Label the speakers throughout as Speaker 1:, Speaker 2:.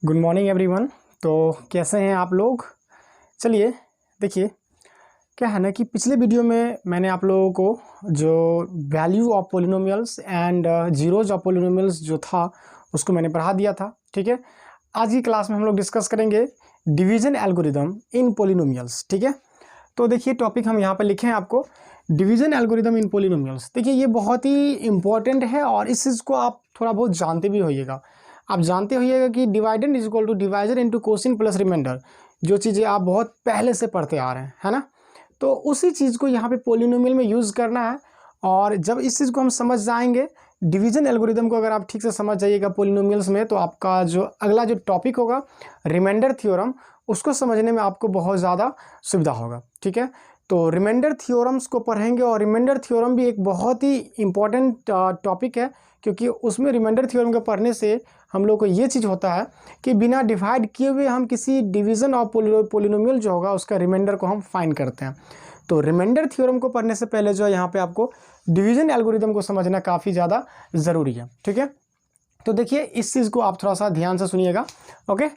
Speaker 1: Good morning everyone. तो कैसे हैं आप लोग। चलिए देखिए, क्या है ना कि पिछले वीडियो में मैंने आप लोगों को जो value of polynomials and zeros of polynomials जो था उसको मैंने पढ़ा दिया था। ठीक है, आज की क्लास में हम लोग डिस्कस करेंगे डिवीजन एल्गोरिदम इन पोलिनोमियल्स। ठीक है, तो देखिए टॉपिक हम यहाँ पर लिखे हैं आपको, डिवीजन एल्गोरिदम इन पोलिनोमियल्स। देखिए ये बहुत ही इंपॉर्टेंट है और इस चीज़ को आप थोड़ा बहुत जानते भी होइएगा। आप जानते होइएगा कि dividend is equal to divisor into quotient plus remainder, जो चीज़ें आप बहुत पहले से पढ़ते आ रहे हैं, है ना। तो उसी चीज़ को यहाँ पे पोलिनोमियल में यूज़ करना है। और जब इस चीज़ को हम समझ जाएंगे, डिवीजन एल्गोरिदम को अगर आप ठीक से समझ जाइएगा पोलिनोमियल्स में, तो आपका जो अगला जो टॉपिक होगा रिमाइंडर थ्योरम, उसको समझने में आपको बहुत ज़्यादा सुविधा होगा। ठीक है, तो रिमाइंडर थ्योरम्स को पढ़ेंगे और रिमाइंडर थ्योरम भी एक बहुत ही इंपॉर्टेंट टॉपिक है, क्योंकि उसमें रिमाइंडर थ्योरम को पढ़ने से हम लोग को ये चीज़ होता है कि बिना डिवाइड किए हुए हम किसी डिवीज़न ऑफ पोलिनोमियल जो होगा उसका रिमाइंडर को हम फाइंड करते हैं। तो रिमाइंडर थ्योरम को पढ़ने से पहले जो है यहाँ पे आपको डिवीजन एल्गोरिदम को समझना काफ़ी ज़्यादा ज़रूरी है। ठीक है, तो देखिए इस चीज़ को आप थोड़ा सा ध्यान से सुनिएगा। ओके,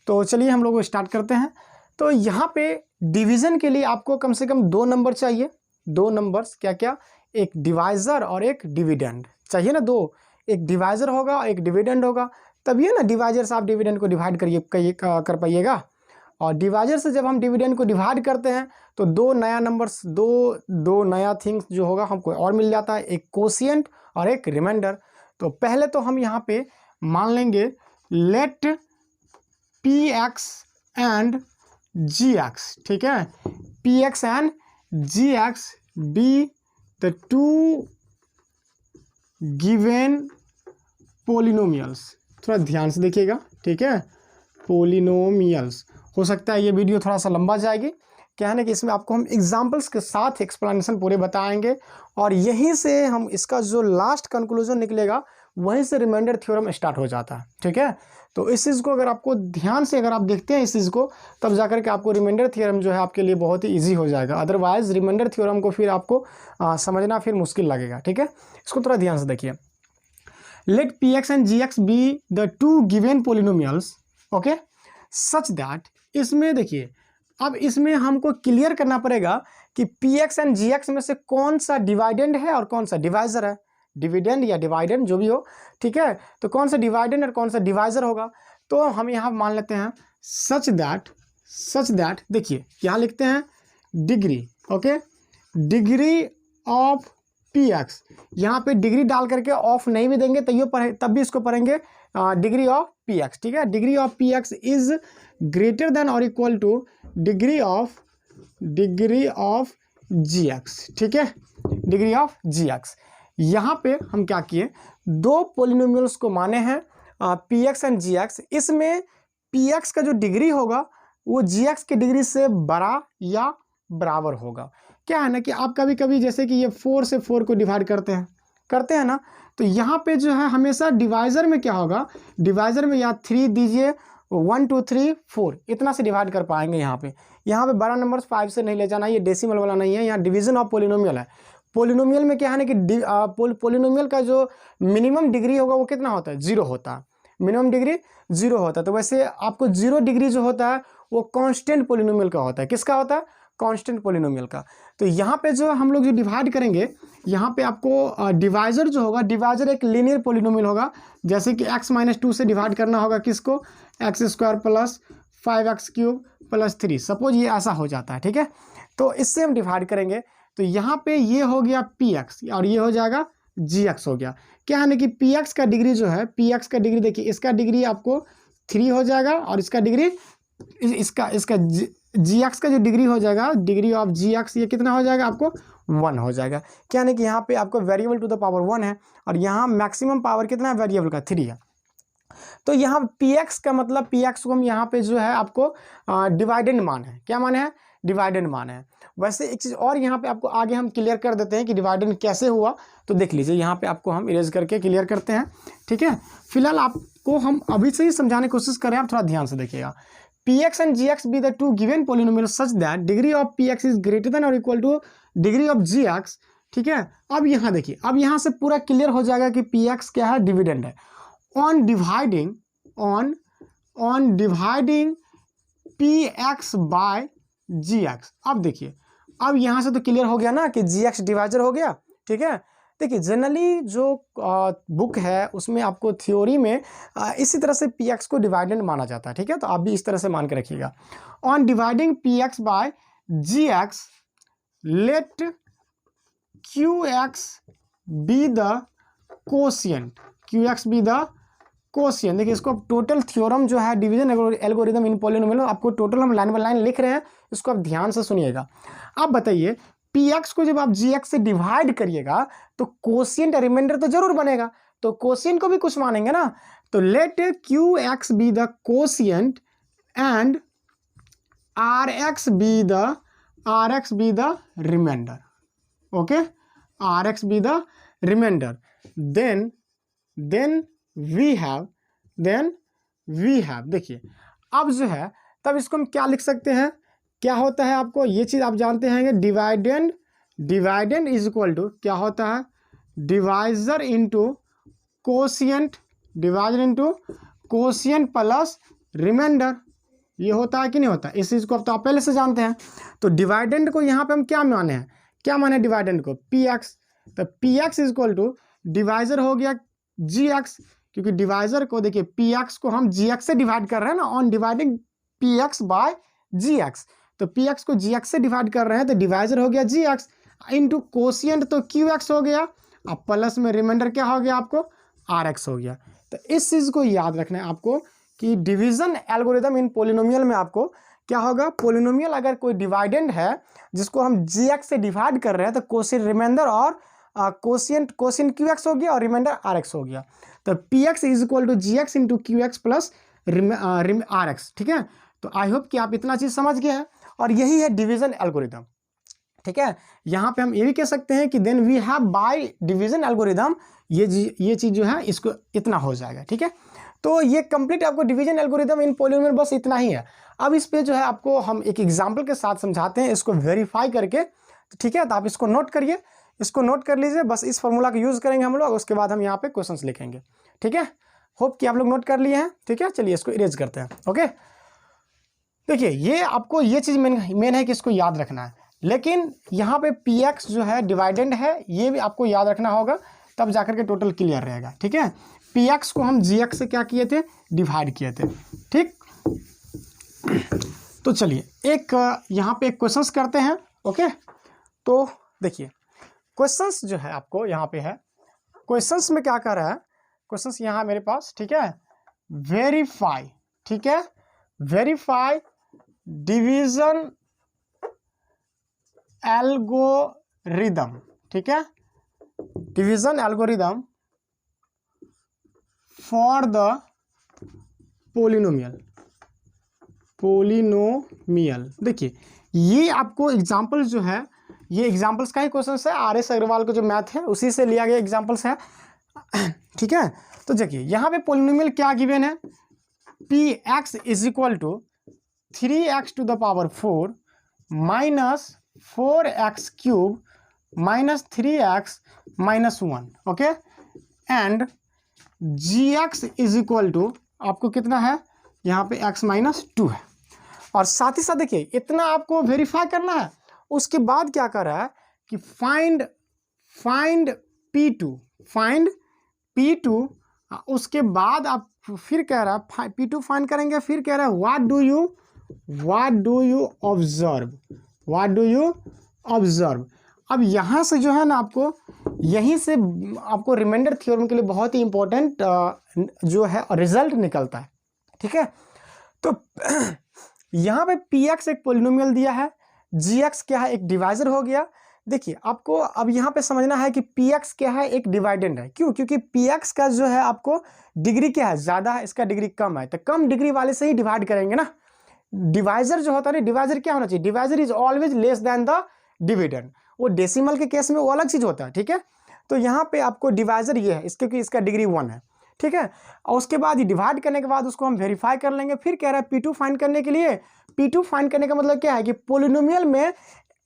Speaker 1: तो चलिए हम लोग स्टार्ट करते हैं। तो यहाँ पे डिवीज़न के लिए आपको कम से कम 2 नंबर चाहिए। 2 नंबर्स क्या क्या, एक डिवाइज़र और एक डिविडेंड चाहिए ना। 2, एक डिवाइज़र होगा एक डिविडेंड होगा, तभी है ना डिवाइजर से आप डिविडेंड को डिवाइड कर पाइएगा। और डिवाइजर से जब हम डिविडेंड को डिवाइड करते हैं तो 2 नया नंबर्स, दो नया थिंग्स जो होगा हमको और मिल जाता है, एक कोशिएंट और एक रिमाइंडर। तो पहले तो हम यहाँ पे मान लेंगे let P X and ji X. ठीक है, P X and ji X be the 2 given polynomials. थोड़ा ध्यान से देखिएगा। ठीक है, पोलिनोमियल्स। हो सकता है ये वीडियो थोड़ा सा लंबा जाएगी, क्या है ना कि इसमें आपको हम एग्जांपल्स के साथ एक्सप्लेनेशन पूरे बताएंगे और यहीं से हम इसका जो लास्ट कंक्लूजन निकलेगा वहीं से रिमाइंडर थ्योरम स्टार्ट हो जाता है। ठीक है, तो इस चीज़ को अगर आपको ध्यान से अगर आप देखते हैं इस चीज़ को, तब जाकर के आपको रिमाइंडर थ्योरम जो है आपके लिए बहुत ही ईजी हो जाएगा। अदरवाइज रिमाइंडर थ्योरम को फिर आपको समझना फिर मुश्किल लगेगा। ठीक है, इसको थोड़ा ध्यान से देखिए। Let P X and ji X be the 2 given polynomials, okay, such that, इसमें देखिए अब इसमें हमको क्लियर करना पड़ेगा कि P X and ji X में से कौन सा डिवाइडेंड है और कौन सा डिवाइजर है। डिविडेंड या डिवाइडेंड जो भी हो, ठीक है, तो कौन सा डिवाइडेंड और कौन सा डिवाइजर होगा। तो हम यहाँ मान लेते हैं सच दैट, देखिए यहाँ लिखते हैं degree, okay, degree of P x. यहाँ पे डिग्री डाल करके ऑफ नहीं भी देंगे तब भी इसको पढ़ेंगे डिग्री ऑफ पी एक्स। ठीक है, degree of P x is greater than और equal to degree of G X. ठीक है, डिग्री ऑफ जी एक्स। यहाँ पे हम क्या किए, 2 पोलिनोमियल्स को माने हैं P X and ji X. इसमें पी एक्स का जो डिग्री होगा वो जी एक्स की डिग्री से बड़ा या बराबर होगा। क्या है ना कि आप कभी कभी जैसे कि ये 4 से 4 को डिवाइड करते हैं ना, तो यहाँ पे जो है हमेशा डिवाइजर में क्या होगा, डिवाइजर में या 3 दीजिए, 1 2 3 4 इतना से डिवाइड कर पाएंगे। यहाँ पे बड़ा नंबर 5 से नहीं ले जाना, ये डेसिमल वाला नहीं है, यहाँ डिवीजन ऑफ पोलिनोमियल है। पोलिनोमियल में क्या है ना कि पोलिनोमियल का जो मिनिमम डिग्री होगा वो कितना होता है, 0 होता है। मिनिमम डिग्री 0 होता है। तो वैसे आपको 0 डिग्री जो होता है वो कांस्टेंट पोलिनोमियल का होता है। किसका होता है, कांस्टेंट पोलिनोमियल का। तो यहाँ पे जो हम लोग जो डिवाइड करेंगे, यहाँ पे आपको डिवाइजर जो होगा, डिवाइजर एक लीनियर पोलिनोमियल होगा। जैसे कि x - 2 से डिवाइड करना होगा किसको, x² plus 5x³ plus 3, suppose ये ऐसा हो जाता है। ठीक है, तो इससे हम डिवाइड करेंगे। तो यहाँ पे ये हो गया px और ये हो जाएगा gx हो गया। क्या है ना कि px का डिग्री जो है, px का डिग्री देखिए, इसका डिग्री आपको 3 हो जाएगा और इसका डिग्री इसका gx का जो डिग्री हो जाएगा, डिग्री ऑफ gx, ये कितना हो जाएगा आपको 1 हो जाएगा। क्या है कि यहाँ पे आपको वेरिएबल टू द पावर 1 है और यहाँ मैक्सिमम पावर कितना है वेरिएबल का, 3 है। तो यहाँ px का मतलब px को हम यहाँ पे जो है आपको डिवाइडेंड मान है। क्या मान है, डिवाइडेंड मान है। वैसे एक चीज़ और यहाँ पे आपको आगे हम क्लियर कर देते हैं कि डिवाइडेंड कैसे हुआ। तो देख लीजिए यहाँ पे आपको हम इरेज करके क्लियर करते हैं। ठीक है, फिलहाल आपको हम अभी से ही समझाने की कोशिश कर रहे हैं, आप थोड़ा ध्यान से देखिएगा। px and gx be the 2 given polynomials such that degree of px is greater than or equal to degree of gx। ठीक है, अब यहाँ देखिए, अब यहाँ से पूरा क्लियर हो जाएगा कि px क्या है, डिविडेंड है। On on dividing P x by ji X. अब देखिए, अब यहाँ से तो क्लियर हो गया ना कि जी एक्स डिवाइजर हो गया, ठीक है। देखिए जनरली जो बुक है उसमें आपको थ्योरी में इसी तरह से पी एक्स को डिवाइडेंड माना जाता है, ठीक है। तो आप भी इस तरह से मान के रखिएगा। On dividing P x by ji X let Q X be the quotient, Q X be the quotient. देखिए इसको टोटल थ्योरम जो है डिवीजन एल्गोरिदम इन पॉलिनोमियल, आपको टोटल हम लाइन बाय लाइन लिख रहे हैं, इसको आप ध्यान से सुनिएगा। आप बताइए पी एक्स को जब आप जी एक्स से डिवाइड करिएगा तो कोशिएंट रिमाइंडर तो जरूर बनेगा, तो कोशिएंट को भी कुछ मानेंगे ना। तो let Q X be the quotient and R X be the remainder, okay, R X be the remainder. Then we have देखिए अब जो है तब इसको हम क्या लिख सकते हैं, क्या होता है आपको ये चीज आप जानते हैं, डिवाइडेंड इज इक्वल टू क्या होता है, divisor into quotient, divisor into quotient plus remainder. ये होता है कि नहीं होता, इस चीज को अब तो आप पहले से जानते हैं। तो डिवाइडेंड को यहाँ पे हम क्या माने हैं, क्या माने डिवाइडेंड को, पी एक्स। तो P x is equal to divisor हो गया जी एक्स, क्योंकि डिवाइजर को देखिए पी एक्स को हम जी एक्स से डिवाइड कर रहे हैं ना, on dividing P x by ji x. तो पी एक्स को जी एक्स से डिवाइड कर रहे हैं तो डिवाइजर हो गया जी एक्स इंटू कोशिएंट तो क्यू एक्स हो गया, अब प्लस में रिमाइंडर क्या हो गया आपको, आर एक्स हो गया। तो इस चीज़ को याद रखना है आपको कि डिवीजन एल्गोरिदम इन पोलिनोमियल में आपको क्या होगा, पोलिनोमियल अगर कोई डिवाइडेंड है जिसको हम जी एक्स से डिवाइड कर रहे हैं तो कोशिएंट रिमाइंडर और कोशिएंट क्यू एक्स हो गया और रिमाइंडर आर एक्स हो गया। तो P x is equal to g x into q x plus r x, ठीक है। तो आई होप कि आप इतना चीज़ समझ गए हैं और यही है डिवीजन एल्गोरिदम, ठीक है। यहाँ पे हम ये भी कह सकते हैं कि then we have by division algorithm, ये चीज़ जो है इसको इतना हो जाएगा, ठीक है। तो ये कंप्लीट आपको डिवीजन एल्गोरिदम इन पॉलिनोमियल बस इतना ही है। अब इस पे जो है आपको हम एक एग्जाम्पल के साथ समझाते हैं इसको वेरीफाई करके, ठीक है। तो आप इसको नोट करिए, इसको नोट कर लीजिए, बस इस फॉर्मूला का यूज़ करेंगे हम लोग, उसके बाद हम यहाँ पे क्वेश्चंस लिखेंगे, ठीक है। होप कि आप लोग नोट कर लिए हैं, ठीक है। चलिए इसको इरेज करते हैं, ओके। देखिए ये आपको ये चीज़ मेन है कि इसको याद रखना है, लेकिन यहाँ पे पी एक्स जो है डिवाइडेंड है, ये भी आपको याद रखना होगा, तब जाकर के टोटल क्लियर रहेगा, ठीक है। पी एक्स को हम जी एक्स से क्या किए थे, डिवाइड किए थे, ठीक। तो चलिए एक यहाँ पे एक क्वेश्चंस करते हैं, ओके। तो देखिए क्वेश्चंस जो है आपको यहाँ पे है, क्वेश्चंस में क्या कर रहा है, क्वेश्चंस यहाँ मेरे पास, ठीक है। वेरीफाई, ठीक है, वेरीफाई डिवीजन एल्गोरिदम, ठीक है, division algorithm for the polynomial. देखिए ये आपको एग्जाम्पल जो है, ये एग्जाम्पल्स का ही क्वेश्चन है, आर एस अग्रवाल का जो मैथ है उसी से लिया गया एग्जाम्पल्स है, ठीक है। तो देखिए यहाँ पे पोलिनोमियल क्या गिवन है, P x is equal to 3x to the power 4 minus 4x cube minus 3x minus 1, okay. And ji x is equal to आपको कितना है, यहाँ पे x माइनस 2 है। और साथ ही साथ देखिए इतना आपको वेरीफाई करना है, उसके बाद क्या कर रहा है कि फाइंड P2, उसके बाद आप फिर कह रहा है P2 फाइंड करेंगे, फिर कह रहा है व्हाट डू यू ऑब्जर्व। अब यहाँ से जो है ना आपको यहीं से आपको रिमाइंडर थ्योरम के लिए बहुत ही इंपॉर्टेंट जो है रिजल्ट निकलता है, ठीक है। तो यहाँ पे पी एक्स एक पोलिनोमियल दिया है, जी एक्स क्या है, एक डिवाइजर हो गया। देखिए आपको अब यहाँ पे समझना है कि पी एक्स क्या है, एक डिवाइडेंड है। क्यों, क्योंकि पी एक्स का जो है आपको डिग्री क्या है, ज़्यादा है, इसका डिग्री कम है, तो कम डिग्री वाले से ही डिवाइड करेंगे ना। डिवाइजर जो होता है ना, डिवाइजर क्या होना चाहिए, divisor is always less than the dividend. वो डेसिमल के केस में वो अलग चीज़ होता है, ठीक है। तो यहाँ पे आपको डिवाइजर ये है इसके, क्योंकि इसका डिग्री 1 है, ठीक है। और उसके बाद ये डिवाइड करने के बाद उसको हम वेरीफाई कर लेंगे। फिर कह रहा है P2 फाइंड करने के लिए, P2 फाइंड करने का मतलब क्या है कि पोलिनोमियल में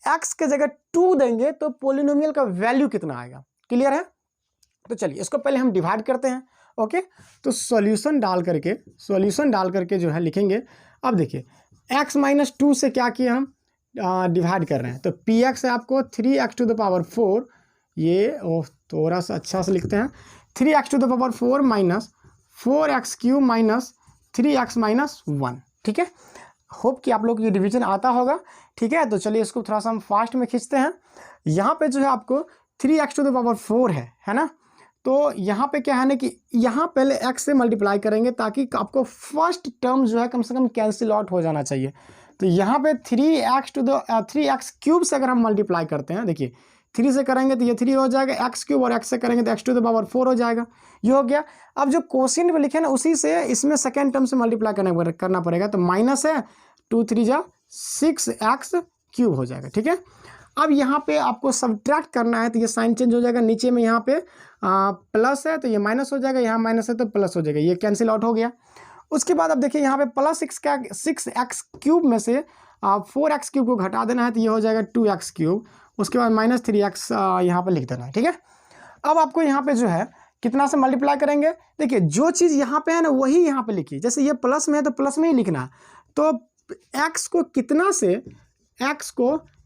Speaker 1: x के जगह 2 देंगे तो पोलिनोमियल का वैल्यू कितना आएगा, क्लियर है। तो चलिए इसको पहले हम डिवाइड करते हैं, ओके, तो सॉल्यूशन डाल करके जो है लिखेंगे। अब देखिए x माइनस 2 से क्या किया हम, डिवाइड कर रहे हैं, तो पी एक्स है आपको 3x टू द पावर 4, ये थोड़ा सा अच्छा से लिखते हैं, 3x to the power 4 minus 4x cube minus 3x minus 1। ठीक है, होप कि आप लोग ये डिवीजन आता होगा। ठीक है, तो चलिए इसको थोड़ा सा हम फास्ट में खींचते हैं। यहाँ पे जो है आपको 3x टू द पावर 4 है ना, तो यहाँ पे क्या है ना कि यहाँ पहले x से मल्टीप्लाई करेंगे ताकि आपको फर्स्ट टर्म जो है कम से कम कैंसिल आउट हो जाना चाहिए। तो यहाँ पे 3x क्यूब से अगर हम मल्टीप्लाई करते हैं, देखिए 3 से करेंगे तो ये 3 हो जाएगा, x क्यूब, और x से करेंगे तो x टू द पावर 4 हो जाएगा, ये हो गया। अब जो क्वोशिएंट में लिखे ना उसी से इसमें सेकेंड टर्म से मल्टीप्लाई करना पड़ेगा, तो माइनस है 2 3 जा 6x क्यूब हो जाएगा। ठीक है, अब यहाँ पे आपको सब्ट्रैक्ट करना है, तो ये साइन चेंज हो जाएगा, नीचे में यहाँ पे प्लस है तो ये माइनस हो जाएगा, यहाँ माइनस है तो प्लस हो जाएगा, ये कैंसिल आउट हो गया। उसके बाद अब देखिए यहाँ पे प्लस 6x क्यूब में से 4x क्यूब को घटा देना है, तो ये हो जाएगा 2x क्यूब, उसके बाद माइनस 3x यहाँ पर लिख देना है। ठीक है, अब आपको यहाँ पे जो है कितना से मल्टीप्लाई करेंगे, देखिए जो चीज़ यहाँ पे है ना वही यहाँ पे लिखिए, जैसे ये प्लस में है तो प्लस में ही लिखना है, तो x को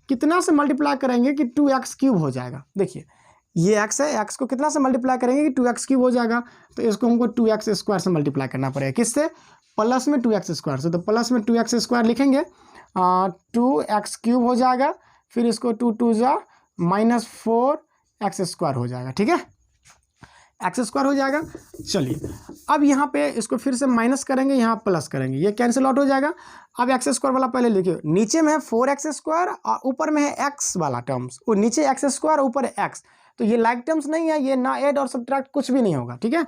Speaker 1: कितना से मल्टीप्लाई करेंगे कि 2x क्यूब हो जाएगा। देखिए ये x है, x को कितना से मल्टीप्लाई करेंगे कि 2x क्यूब हो जाएगा, तो इसको हमको 2x स्क्वायर से मल्टीप्लाई करना पड़ेगा, किससे, प्लस में 2x स्क्वायर से, तो प्लस में 2x स्क्वायर लिखेंगे, 2x क्यूब हो जाएगा, फिर इसको 2 2 जा माइनस 4x स्क्वायर हो जाएगा। ठीक है, एक्स स्क्वायर हो जाएगा। चलिए अब यहाँ पे इसको फिर से माइनस करेंगे, यहाँ प्लस करेंगे, ये कैंसिल आउट हो जाएगा। अब एक्स स्क्वायर वाला पहले लिखिए, नीचे में है 4x स्क्वायर और ऊपर में है x वाला टर्म्स, और नीचे एक्स स्क्वायर ऊपर है x, तो ये लाइक टर्म्स नहीं है, ये ना ऐड और सब्ट्रैक्ट कुछ भी नहीं होगा। ठीक है,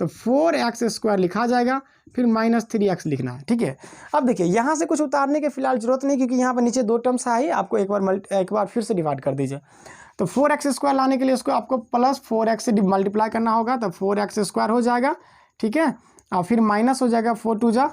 Speaker 1: तो 4x स्क्वायर लिखा जाएगा, फिर माइनस 3x लिखना है। ठीक है, अब देखिए यहाँ से कुछ उतारने की फिलहाल जरूरत नहीं, क्योंकि यहाँ पर नीचे 2 टर्म्स है ही, आपको एक बार फिर से डिवाइड कर दीजिए। तो 4x स्क्वायर लाने के लिए इसको आपको प्लस 4x से मल्टीप्लाई करना होगा, तो 4x स्क्वायर हो जाएगा। ठीक है, और फिर माइनस हो जाएगा 4 2 जा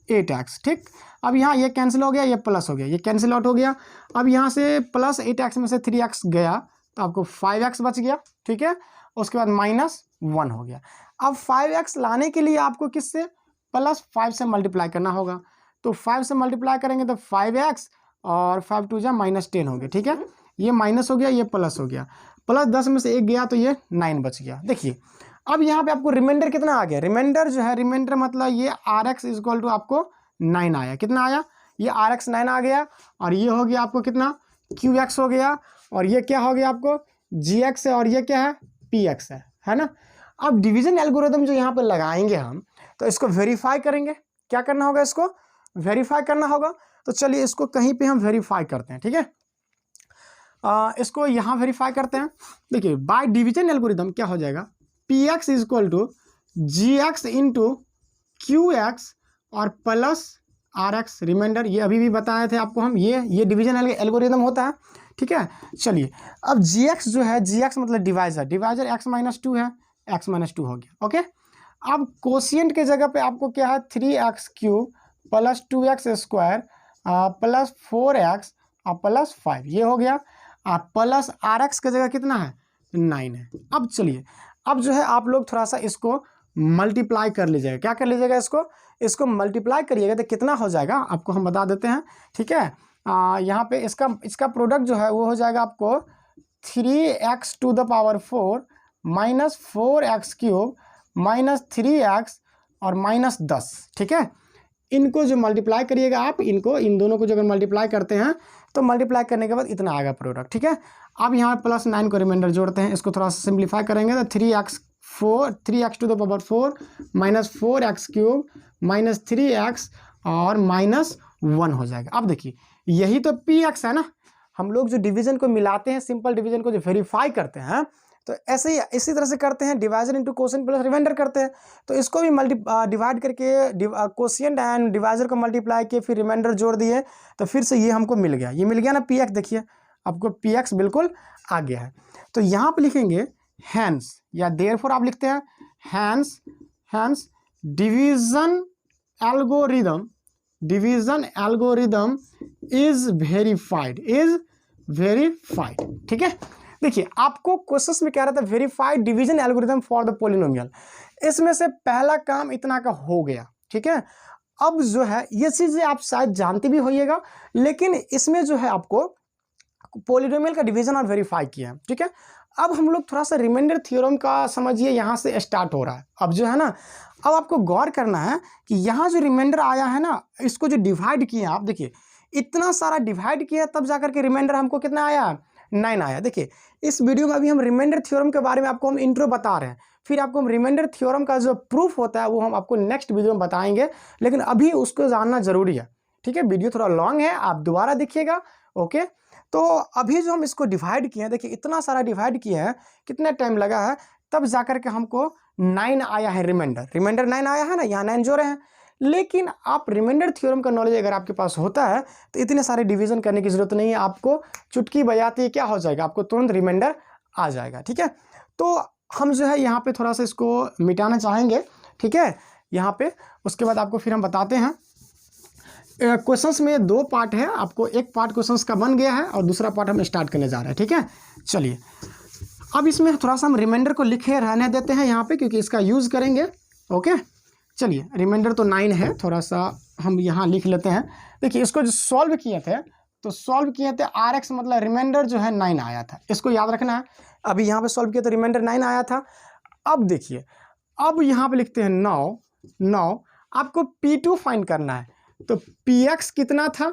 Speaker 1: 8x। ठीक, अब यहाँ ये कैंसिल हो गया, ये प्लस हो गया, ये कैंसिल आउट हो गया। अब यहाँ से प्लस 8x में से 3x गया, तो आपको 5x बच गया। ठीक है, उसके बाद माइनस 1 हो गया। अब 5x लाने के लिए आपको किससे, प्लस 5 से मल्टीप्लाई करना होगा, तो 5 से मल्टीप्लाई करेंगे तो 5x और 5 2 जा माइनस 10 हो गया। ठीक है, ये माइनस हो गया, ये प्लस हो गया, प्लस 10 में से 1 गया तो ये 9 बच गया। देखिए अब यहाँ पे आपको रिमाइंडर कितना आ गया, रिमाइंडर जो है, रिमाइंडर मतलब ये Rx इक्वल टू आपको 9 आया, कितना आया, ये Rx 9 आ गया, और ये हो गया आपको कितना, Qx हो गया, और ये क्या हो गया आपको Gx है, और ये क्या है Px है ना। अब डिवीजन एल्गोरिथम जो यहाँ पे लगाएंगे हम, तो इसको वेरीफाई करेंगे, क्या करना होगा, इसको वेरीफाई करना होगा। तो चलिए इसको कहीं पे हम वेरीफाई करते हैं। ठीक है, इसको यहाँ वेरीफाई करते हैं। देखिए बाय डिवीजन एल्गोरिथम क्या हो जाएगा, Px is equal to Gx into Qx और प्लस Rx रिमाइंडर, ये अभी भी बताए थे आपको हम, ये डिवीजन एल्गोरिथम होता है। ठीक है, चलिए अब Gx जो है, Gx मतलब डिवाइजर x माइनस 2 है, x माइनस 2 हो गया। ओके, अब कोशिएंट के जगह पे आपको क्या है, 3x cube plus 2x square plus 4x और प्लस 5, ये हो गया, प्लस Rx की जगह कितना है, 9 है। अब चलिए अब जो है आप लोग थोड़ा सा इसको मल्टीप्लाई कर लीजिएगा, क्या कर लीजिएगा, इसको मल्टीप्लाई करिएगा तो कितना हो जाएगा आपको हम बता देते हैं। ठीक है, यहाँ पे इसका प्रोडक्ट जो है वो हो जाएगा आपको 3x to the power 4 minus 4x cube minus 3x और माइनस 10। ठीक है, इनको जो मल्टीप्लाई करिएगा आप, इन दोनों को जो अगर मल्टीप्लाई करते हैं तो मल्टीप्लाई करने के बाद इतना आएगा प्रोडक्ट। ठीक है, अब यहाँ प्लस 9 को रिमाइंडर जोड़ते हैं, इसको थोड़ा सा सिंप्लीफाई करेंगे तो 3x to the power 4 minus 4x cube minus 3x और माइनस 1 हो जाएगा। अब देखिए यही तो Px है ना, हम लोग जो डिवीजन को मिलाते हैं, सिंपल डिवीजन को जो वेरीफाई करते हैं, तो ऐसे ही इसी तरह से करते हैं, divisor into quotient plus remainder करते हैं। तो इसको भी डिवाइड करके कोशिएंट एंड डिवाइजर को मल्टीप्लाई किए, फिर रिमाइंडर जोड़ दिए, तो फिर से ये हमको मिल गया, ये मिल गया ना Px। देखिए आपको Px बिल्कुल आ गया है। तो यहाँ पे लिखेंगे हैंस या देयरफॉर आप लिखते हैं hence division algorithm is verified. ठीक है, देखिए आपको क्वेश्चंस में कह रहा था verified division algorithm for the polynomial, इसमें से पहला काम इतना का हो गया, ठीक है। अब जो है ये चीजें आप शायद जानते भी होइएगा, लेकिन इसमें जो है आपको पॉलिनोमियल का डिवीजन और वेरीफाई किया है, ठीक है। अब हम लोग थोड़ा सा रिमाइंडर थ्योरम का समझिए, यहाँ से स्टार्ट हो रहा है। अब जो है ना, अब आपको गौर करना है कि यहाँ जो रिमाइंडर आया है ना, इसको जो डिवाइड किया आप देखिए, इतना सारा डिवाइड किया तब जाकर के रिमाइंडर हमको कितना आया, 9 आया। देखिए इस वीडियो में अभी हम रिमाइंडर थ्योरम के बारे में आपको हम इंट्रो बता रहे हैं, फिर आपको हम रिमाइंडर थ्योरम का जो प्रूफ होता है वो हम आपको नेक्स्ट वीडियो में बताएंगे, लेकिन अभी उसको जानना जरूरी है, ठीक है। वीडियो थोड़ा लॉन्ग है, आप दोबारा देखिएगा, ओके। तो अभी जो हम इसको डिवाइड किए हैं, देखिए इतना सारा डिवाइड किए हैं, कितना टाइम लगा है, तब जाकर के हमको 9 आया है रिमाइंडर 9 आया है ना, यहाँ 9 जोड़े हैं। लेकिन आप रिमाइंडर थ्योरम का नॉलेज अगर आपके पास होता है तो इतने सारे डिवीजन करने की जरूरत नहीं है, आपको चुटकी बजाते क्या हो जाएगा, आपको तुरंत रिमाइंडर आ जाएगा, ठीक है। तो हम जो है यहाँ पे थोड़ा सा इसको मिटाना चाहेंगे, ठीक है, यहाँ पे। उसके बाद आपको फिर हम बताते हैं। क्वेश्चंस में 2 पार्ट है, आपको एक पार्ट क्वेश्चंस का बन गया है और दूसरा पार्ट हम स्टार्ट करने जा रहे हैं, ठीक है। चलिए अब इसमें थोड़ा सा हम रिमाइंडर को लिखे रहने देते हैं यहाँ पे, क्योंकि इसका यूज़ करेंगे, ओके। चलिए रिमाइंडर तो 9 है, थोड़ा सा हम यहाँ लिख लेते हैं। देखिए इसको जो सॉल्व किए थे, तो सॉल्व किए थे RX मतलब रिमाइंडर जो है 9 आया था, इसको याद रखना है। अभी यहाँ पे सॉल्व किया तो रिमाइंडर 9 आया था। अब देखिए, अब यहाँ पे लिखते हैं 9 आपको P2 फाइंड करना है। तो Px कितना था,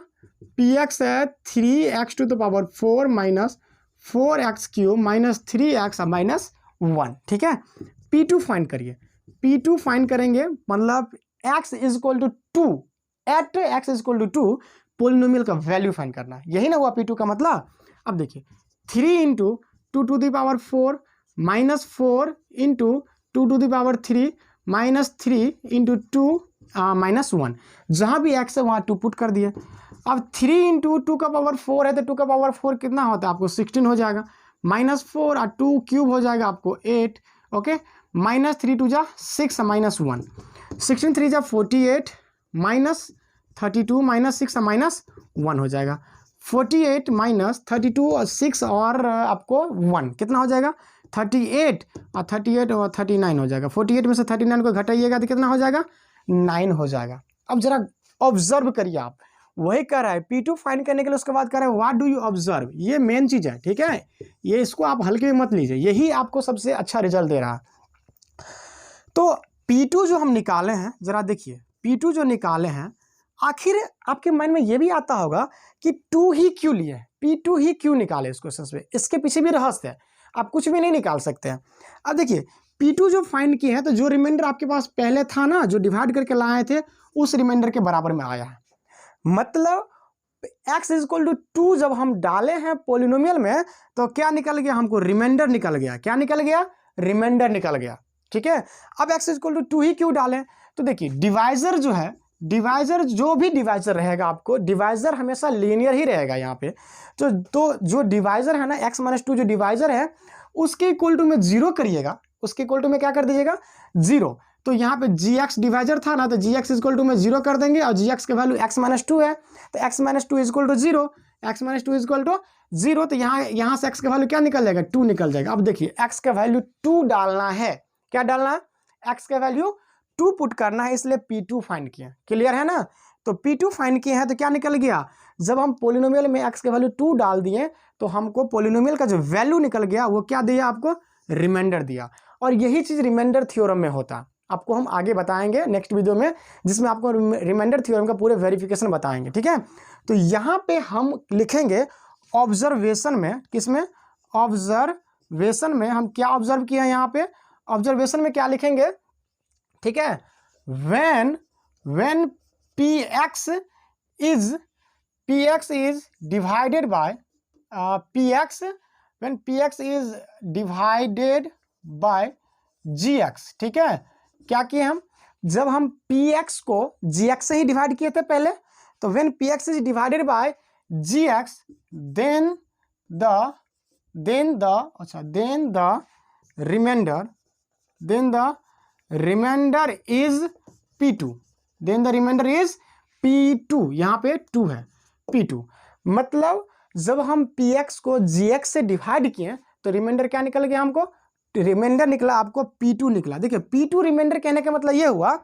Speaker 1: Px है 3x to the power 4 minus 4x cube minus 3x minus 1, ठीक है। P2 फाइंड करिए, P2 फाइंड करेंगे मतलब x is equal to 2, at x is equal to 2 polynomial का वैल्यू फाइंड करना है, यही ना हुआ P2 का मतलब। अब देखिए 3 into 2 to the power 4 minus 4 into 2 to the power 3 minus 3 into 2 minus 1, जहाँ भी x है वहाँ 2 पुट कर दिए। अब 3 इंटू 2 का पावर 4 है तो 2 का पावर 4 कितना होता है आपको 16 हो जाएगा, माइनस 4 और 2 क्यूब हो जाएगा आपको 8, ओके। माइनस 3 टू जा 6 माइनस 1, 16 3 जा 48 माइनस 32 माइनस 6 माइनस 1 हो जाएगा। 48 माइनस 32 और 6 और आपको 1 कितना हो जाएगा 38, और 38 और 39 हो जाएगा। 48 में से 39 को घटाइएगा तो कितना हो जाएगा 9 हो जाएगा। अब जरा ऑब्जर्व करिए, आप वही कर रहा है P2 फाइंड करने के लिए, उसके बाद कर रहे हैं व्हाट डू यू ऑब्जर्व, ये मेन चीज है, ठीक है। ये इसको आप हल्के में मत लीजिए, यही आपको सबसे अच्छा रिजल्ट दे रहा है। तो P2 जो हम निकाले हैं, जरा देखिए P2 जो निकाले हैं, आखिर आपके माइंड में ये भी आता होगा कि 2 ही क्यों लिए, P2 ही क्यों निकाले इस क्वेश्चन में, इसके पीछे भी रहस्य है, आप कुछ भी नहीं निकाल सकते हैं। अब देखिए P2 जो फाइंड किए हैं, तो जो रिमाइंडर आपके पास पहले था ना, जो डिवाइड करके लाए थे, उस रिमाइंडर के बराबर में आया है। मतलब x इज इक्वल टू 2 जब हम डाले हैं पोलिनोमियल में, तो क्या निकल गया हमको, रिमाइंडर निकल गया। क्या निकल गया, रिमाइंडर निकल गया, ठीक है। अब x इज इक्वल टू 2 ही क्यों डालें, तो देखिए डिवाइजर जो है, डिवाइजर जो भी डिवाइजर रहेगा, आपको डिवाइजर हमेशा लीनियर ही रहेगा यहाँ पे। तो जो डिवाइजर है ना, x माइनस 2 जो डिवाइजर है, उसके इक्वल टू में 0 करिएगा, उसके इक्वल टू में क्या कर दीजिएगा 0। तो यहाँ पे gx डिवाइजर था ना, तो gx इक्वल टू में 0 कर देंगे, और gx का वैल्यू x माइनस 2 है, तो x minus 2 equal to 0, x minus 2 equal to 0। तो यहाँ से x का वैल्यू क्या निकल जाएगा 2 निकल जाएगा। अब देखिए x का वैल्यू 2 डालना है, क्या डालना है, x का वैल्यू 2 पुट करना है, इसलिए P2 फाइंड किया। क्लियर है ना, तो P2 फाइंड किए हैं, तो क्या निकल गया, जब हम पोलिनोमियल में x का वैल्यू 2 डाल दिए, तो हमको पोलिनोमियल का जो वैल्यू निकल गया वो क्या दिया आपको, रिमाइंडर दिया। और यही चीज रिमाइंडर थ्योरम में होता, आपको हम आगे बताएंगे नेक्स्ट वीडियो में, जिसमें आपको रिमाइंडर थ्योरम का पूरे वेरिफिकेशन बताएंगे, ठीक है। तो यहाँ पे हम लिखेंगे ऑब्जर्वेशन में, किसमें, ऑब्जर्वेशन में हम क्या ऑब्जर्व किया है, यहाँ पे ऑब्जर्वेशन में क्या लिखेंगे, ठीक है। when px is divided by when px is divided by gx, ठीक है। क्या किए हम, जब हम px को gx से ही डिवाइड किए थे पहले, तो when px is divided by gx then the remainder is P2, then the remainder is P2, यहाँ पे 2 है P2। मतलब जब हम Px को Gx से डिवाइड किए तो रिमाइंडर क्या निकल गया हमको, रिमाइंडर निकला आपको P2 निकला। देखिए P2 रिमाइंडर कहने का मतलब ये हुआ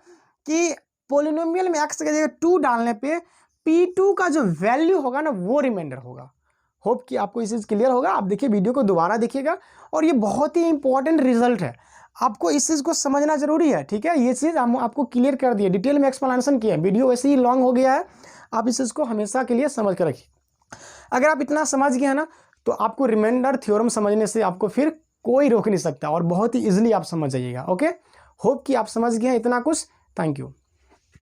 Speaker 1: कि पोलिनोमियल में x की जगह 2 डालने पे P2 का जो वैल्यू होगा ना वो रिमाइंडर होगा। होप कि आपको इस चीज़ क्लियर होगा। आप देखिए वीडियो को दोबारा देखिएगा, और ये बहुत ही इंपॉर्टेंट रिजल्ट है, आपको इस चीज़ को समझना जरूरी है, ठीक है। ये चीज़ हम आपको क्लियर कर दिए, डिटेल में एक्सप्लेनेशन किया है, वीडियो वैसे ही लॉन्ग हो गया है, आप इस चीज़ को हमेशा के लिए समझ कर रखिए। अगर आप इतना समझ गए हैं ना, तो आपको रिमाइंडर थ्योरम समझने से आपको फिर कोई रोक नहीं सकता, और बहुत ही ईजिली आप समझ जाइएगा। ओके, होप कि आप समझ गए हैं इतना कुछ। Thank you.